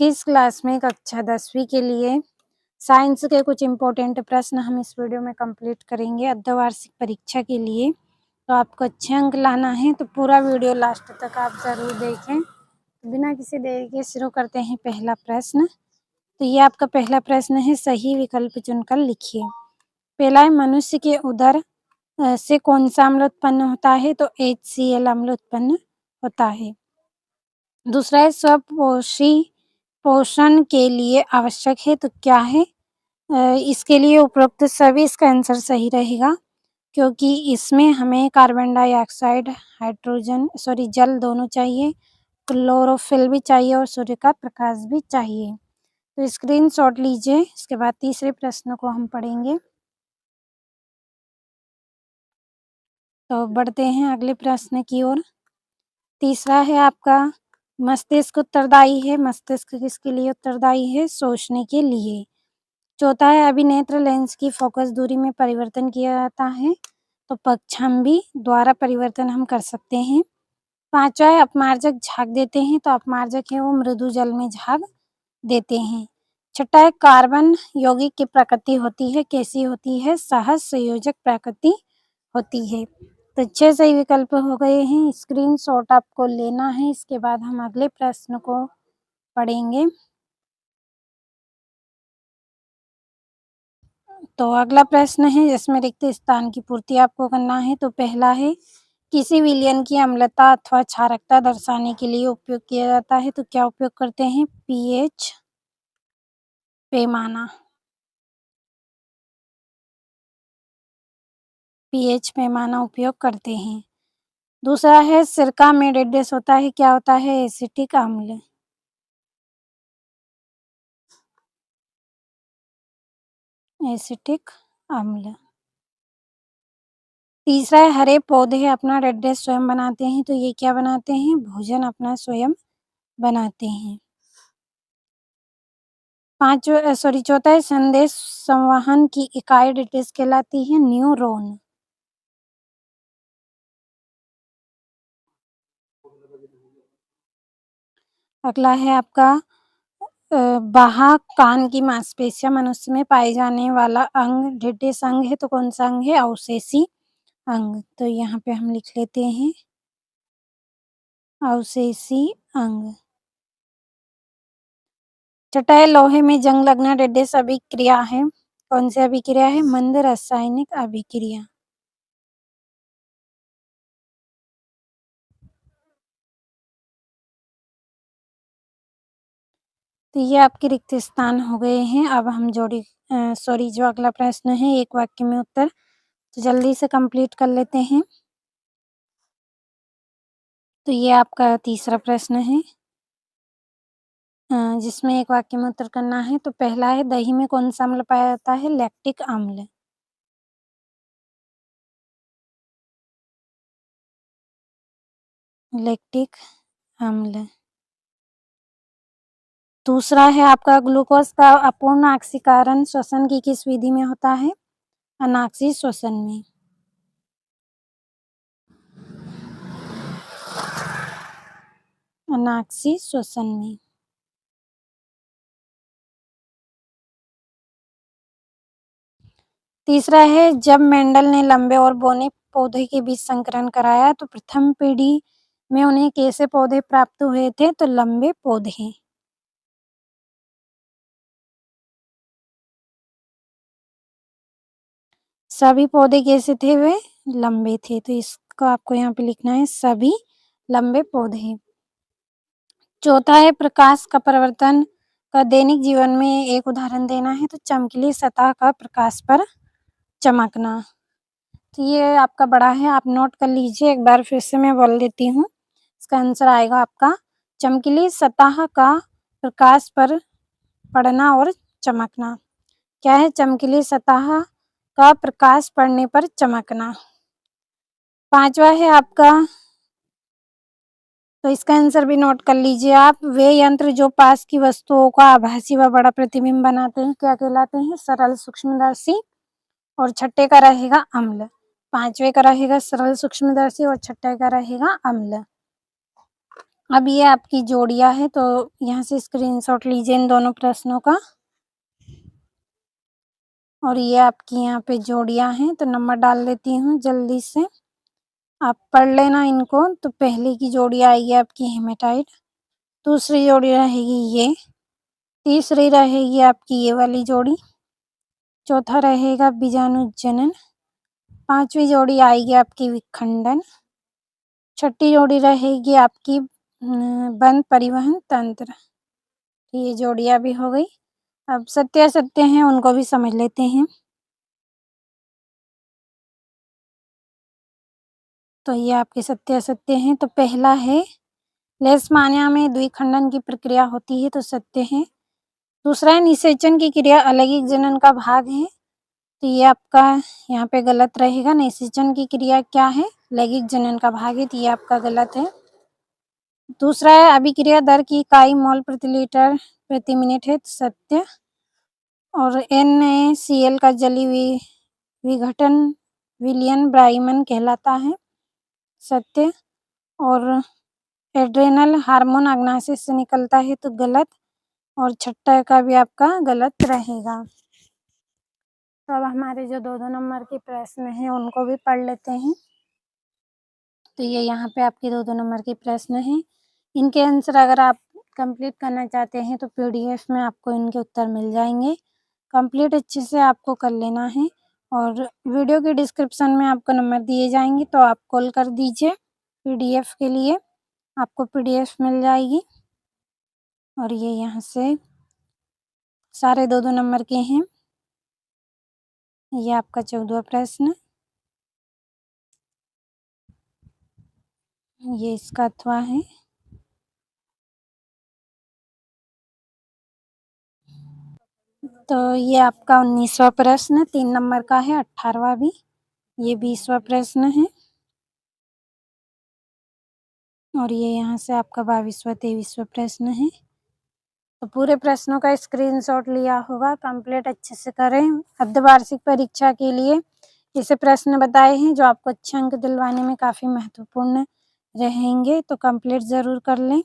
की इस क्लास में कक्षा 10वीं के लिए साइंस के कुछ इम्पोर्टेंट प्रश्न हम इस वीडियो में कंप्लीट करेंगे अर्धवार्षिक परीक्षा के लिए। तो आपको अच्छे अंक लाना है तो पूरा वीडियो लास्ट तक आप ज़रूर देखें। बिना किसी देरी के शुरू करते हैं पहला प्रश्न। तो ये आपका पहला प्रश्न है, सही विकल्प चुनकर लिखिए। पहला है, मनुष्य के उदर से कौन सा अम्ल उत्पन्न होता है? तो HCl अम्ल उत्पन्न होता है। दूसरा है, स्वपोषी पोषण के लिए आवश्यक है, तो क्या है? इसके लिए उपरोक्त सभी इसका आंसर सही रहेगा, क्योंकि इसमें हमें कार्बन डाइऑक्साइड, जल दोनों चाहिए, क्लोरोफिल भी चाहिए और सूर्य का प्रकाश भी चाहिए। तो स्क्रीनशॉट लीजिए। इसके बाद तीसरे प्रश्न को हम पढ़ेंगे। तो बढ़ते हैं अगले प्रश्न की ओर। तीसरा है आपका, मस्तिष्क उत्तरदायी है। मस्तिष्क किसके लिए उत्तरदायी है? सोचने के लिए। चौथा है, अभिनेत्र लेंस की फोकस दूरी में परिवर्तन किया जाता है, तो पक्षांबी द्वारा परिवर्तन हम कर सकते हैं। पांचवा है, अपमार्जक झाग देते हैं, तो अपमार्जक है वो मृदु जल में झाग देते हैं। छठा है, कार्बन यौगिक की प्रकृति होती है, कैसी होती है? सहज संयोजक प्रकृति होती है। तो 6 सही विकल्प हो गए हैं। स्क्रीनशॉट आपको लेना है। इसके बाद हम अगले प्रश्न को पढ़ेंगे। तो अगला प्रश्न है, जिसमें रिक्त स्थान की पूर्ति आपको करना है। तो पहला है, किसी विलयन की अम्लता अथवा क्षारकता दर्शाने के लिए उपयोग किया जाता है, तो क्या उपयोग करते हैं? पीएच पैमाना। पीएच पैमाना उपयोग करते हैं। दूसरा है, सिरका में डेडेस होता है, क्या होता है? एसिटिक अम्ल। एसिटिक अम्ल। तीसरा है, हरे पौधे अपना डेडेस स्वयं बनाते हैं, तो ये क्या बनाते हैं? भोजन अपना स्वयं बनाते हैं। चौथा है, संदेश संवहन की इकाई डेडेस कहलाती है, न्यूरॉन। अगला है आपका, बाहा कान की मांसपेशियां मनुष्य में पाए जाने वाला अंग डेडेस अंग है, तो कौन सा अंग है? अवशेषी अंग। तो यहाँ पे हम लिख लेते हैं अवशेषी अंग। छठा है, लोहे में जंग लगना डेडेस अभिक्रिया है, कौन सी अभिक्रिया है? मंद रासायनिक अभिक्रिया। तो ये आपके रिक्त स्थान हो गए हैं। अब हम जो अगला प्रश्न है, एक वाक्य में उत्तर, तो जल्दी से कंप्लीट कर लेते हैं। तो ये आपका तीसरा प्रश्न है, जिसमें एक वाक्य में उत्तर करना है। तो पहला है, दही में कौन सा अम्ल पाया जाता है? लैक्टिक अम्ल। लैक्टिक अम्ल। दूसरा है आपका, ग्लूकोज का अपूर्ण ऑक्सीकरण श्वसन की किस विधि में होता है? अनाक्षी श्वसन में। अनाक्षी श्वसन में। तीसरा है, जब मेंडल ने लंबे और बौने पौधे के बीच संकरण कराया, तो प्रथम पीढ़ी में उन्हें कैसे पौधे प्राप्त हुए थे? तो लंबे पौधे। सभी पौधे कैसे थे? वे लंबे थे। तो इसको आपको यहाँ पे लिखना है, सभी लंबे पौधे। चौथा है, प्रकाश का परिवर्तन का दैनिक जीवन में एक उदाहरण देना है, तो चमकीली सतह का प्रकाश पर चमकना। तो ये आपका बड़ा है, आप नोट कर लीजिए। एक बार फिर से मैं बोल देती हूँ। इसका आंसर आएगा आपका, चमकीली सतह का प्रकाश पर पड़ना और चमकना। क्या है? चमकीली सतह का प्रकाश पड़ने पर चमकना। पांचवा है आपका, तो इसका आंसर भी नोट कर लीजिए आप, वे यंत्र जो पास की वस्तुओं का आभासी व बड़ा प्रतिबिंब बनाते हैं, क्या कहलाते हैं? सरल सूक्ष्मदर्शी। और छठे का रहेगा अम्ल। पांचवे का रहेगा सरल सूक्ष्मदर्शी और छठे का रहेगा अम्ल। अब ये आपकी जोड़ियाँ है, तो यहाँ से स्क्रीनशॉट लीजिए इन दोनों प्रश्नों का। और ये आपकी यहाँ पे जोड़ियाँ हैं, तो नंबर डाल देती हूँ जल्दी से, आप पढ़ लेना इनको। तो पहली की जोड़ी आएगी आपकी हेमेटाइट, दूसरी जोड़ी रहेगी ये, तीसरी रहेगी आपकी ये वाली जोड़ी, चौथा रहेगा बीजाणुजनन, पांचवी जोड़ी आएगी आपकी विखंडन, छठी जोड़ी रहेगी आपकी बंद परिवहन तंत्र। ये जोड़ियाँ भी हो गई। अब सत्य असत्य हैं उनको भी समझ लेते हैं। तो ये आपके सत्य असत्य हैं। तो पहला है लेशमानिया में द्विखंडन की प्रक्रिया होती है, तो सत्य है। दूसरा है निषेचन की क्रिया अलैंगिक जनन का भाग है, तो ये आपका यहाँ पे गलत रहेगा। निषेचन की क्रिया क्या है? लैंगिक जनन का भाग है, तो ये आपका गलत है। दूसरा है अभिक्रिया दर की इकाई मोल प्रति लीटर प्रति मिनट है, तो सत्य। और NaCl का जलीय विघटन विलियन ब्राइमन कहलाता है, सत्य। और एड्रेनल हार्मोन अग्नाशय से निकलता है, तो गलत। और छठा का भी आपका गलत रहेगा। तो अब हमारे जो 2-2 नंबर के प्रश्न हैं उनको भी पढ़ लेते हैं। तो ये यहाँ पे आपके 2-2 नंबर के प्रश्न हैं। इनके आंसर अगर आप कंप्लीट करना चाहते हैं तो PDF में आपको इनके उत्तर मिल जाएंगे। कंप्लीट अच्छे से आपको कर लेना है, और वीडियो के डिस्क्रिप्शन में आपको नंबर दिए जाएंगे, तो आप कॉल कर दीजिए PDF के लिए, आपको PDF मिल जाएगी। और ये यहाँ से सारे 2-2 नंबर के हैं। ये आपका 14वां प्रश्न, ये इसका अथवा है। तो ये आपका 19वां प्रश्न 3 नंबर का है, 18वां भी। ये 20वां प्रश्न है, और ये यहाँ से आपका 22वां 23वां प्रश्न है। तो पूरे प्रश्नों का स्क्रीनशॉट लिया होगा, कंप्लीट अच्छे से करें। अर्धवार्षिक परीक्षा के लिए ऐसे प्रश्न बताए हैं जो आपको अच्छे अंक दिलवाने में काफ़ी महत्वपूर्ण रहेंगे, तो कंप्लीट ज़रूर कर लें।